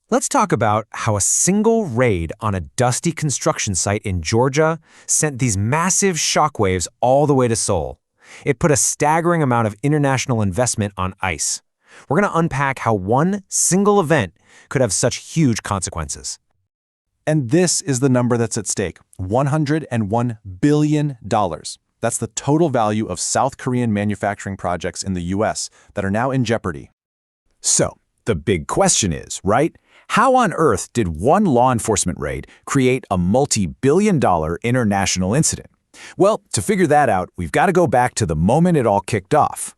Let's talk about how a single raid on a dusty construction site in Georgia sent these massive shockwaves all the way to Seoul. It put a staggering amount of international investment on ice. We're going to unpack how one single event could have such huge consequences. And this is the number that's at stake, $101 billion. That's the total value of South Korean manufacturing projects in the U.S. that are now in jeopardy. So, the big question is, right? How on earth did one law enforcement raid create a multi-billion-dollar international incident? Well, to figure that out, we've got to go back to the moment it all kicked off.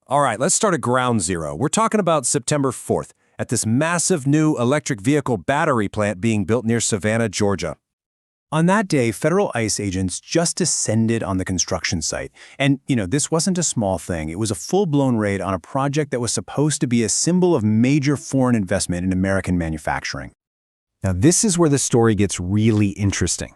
All right, let's start at ground zero. We're talking about September 4th at this massive new electric vehicle battery plant being built near Savannah, Georgia. On that day, federal ICE agents just descended on the construction site. And, this wasn't a small thing. It was a full-blown raid on a project that was supposed to be a symbol of major foreign investment in American manufacturing. Now, this is where the story gets really interesting.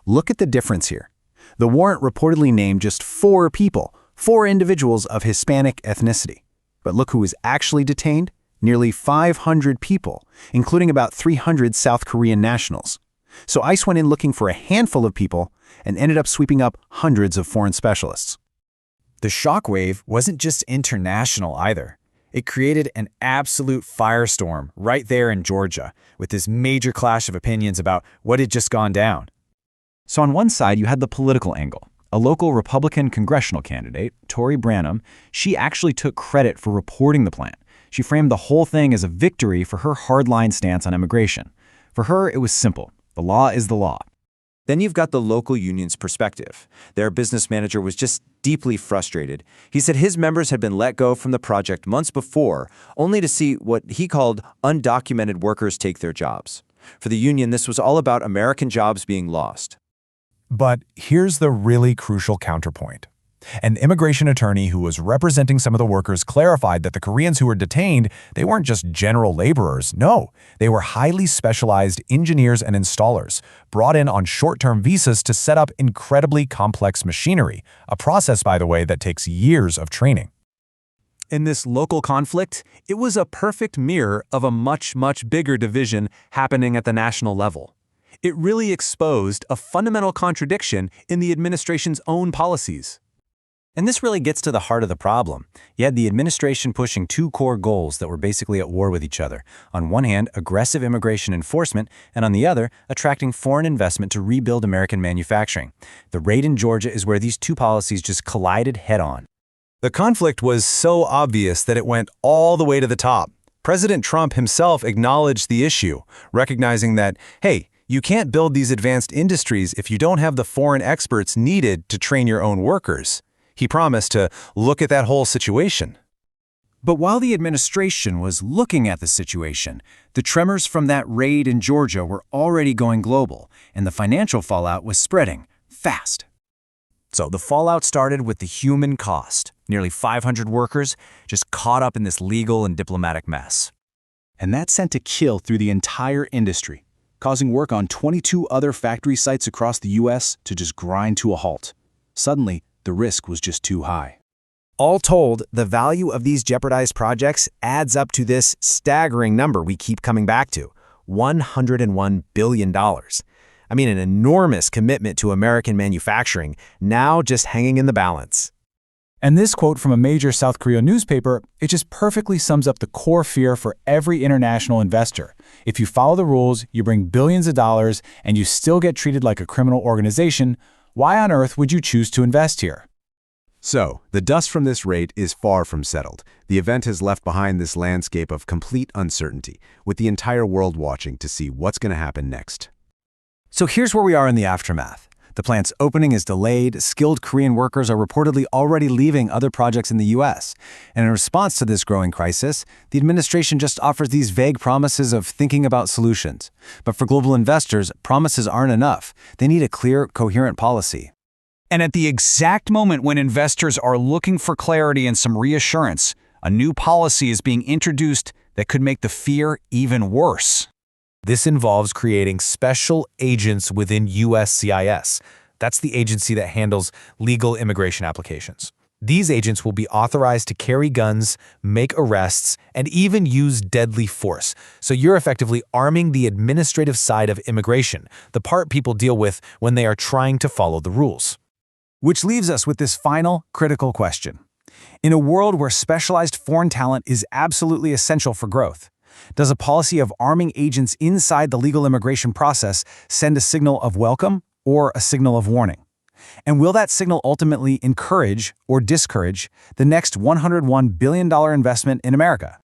Look at the difference here. The warrant reportedly named just 4 people, 4 individuals of Hispanic ethnicity. But look who was actually detained? Nearly 500 people, including about 300 South Korean nationals. So ICE went in looking for a handful of people and ended up sweeping up hundreds of foreign specialists. The shockwave wasn't just international either. It created an absolute firestorm right there in Georgia, with this major clash of opinions about what had just gone down. So on one side, you had the political angle. A local Republican congressional candidate, Tory Branham, she actually took credit for reporting the plant. She framed the whole thing as a victory for her hardline stance on immigration. For her, it was simple. The law is the law. Then you've got the local union's perspective. Their business manager was just deeply frustrated. He said his members had been let go from the project months before, only to see what he called undocumented workers take their jobs. For the union, this was all about American jobs being lost. But here's the really crucial counterpoint. An immigration attorney who was representing some of the workers clarified that the Koreans who were detained, they weren't just general laborers. No, they were highly specialized engineers and installers, brought in on short-term visas to set up incredibly complex machinery, a process, by the way, that takes years of training. In this local conflict, it was a perfect mirror of a much, much bigger division happening at the national level. It really exposed a fundamental contradiction in the administration's own policies. And this really gets to the heart of the problem. You had the administration pushing 2 core goals that were basically at war with each other. On one hand, aggressive immigration enforcement, and on the other, attracting foreign investment to rebuild American manufacturing. The raid in Georgia is where these 2 policies just collided head-on. The conflict was so obvious that it went all the way to the top. President Trump himself acknowledged the issue, recognizing that, hey, you can't build these advanced industries if you don't have the foreign experts needed to train your own workers. He promised to look at that whole situation. But while the administration was looking at the situation, the tremors from that raid in Georgia were already going global, and the financial fallout was spreading fast. So the fallout started with the human cost. Nearly 500 workers just caught up in this legal and diplomatic mess. And that sent a chill through the entire industry, causing work on 22 other factory sites across the U.S. to just grind to a halt. Suddenly, the risk was just too high. All told, the value of these jeopardized projects adds up to this staggering number we keep coming back to, $101 billion. I mean, an enormous commitment to American manufacturing, now just hanging in the balance. And this quote from a major South Korea newspaper, it just perfectly sums up the core fear for every international investor. If you follow the rules, you bring billions of dollars, and you still get treated like a criminal organization, why on earth would you choose to invest here? So, the dust from this raid is far from settled. The event has left behind this landscape of complete uncertainty, with the entire world watching to see what's going to happen next. So here's where we are in the aftermath. The plant's opening is delayed, skilled Korean workers are reportedly already leaving other projects in the U.S. And in response to this growing crisis, the administration just offers these vague promises of thinking about solutions. But for global investors, promises aren't enough. They need a clear, coherent policy. And at the exact moment when investors are looking for clarity and some reassurance, a new policy is being introduced that could make the fear even worse. This involves creating special agents within USCIS. That's the agency that handles legal immigration applications. These agents will be authorized to carry guns, make arrests, and even use deadly force. So you're effectively arming the administrative side of immigration, the part people deal with when they are trying to follow the rules. Which leaves us with this final, critical question. In a world where specialized foreign talent is absolutely essential for growth, does a policy of arming agents inside the legal immigration process send a signal of welcome or a signal of warning? And will that signal ultimately encourage or discourage the next $101 billion investment in America?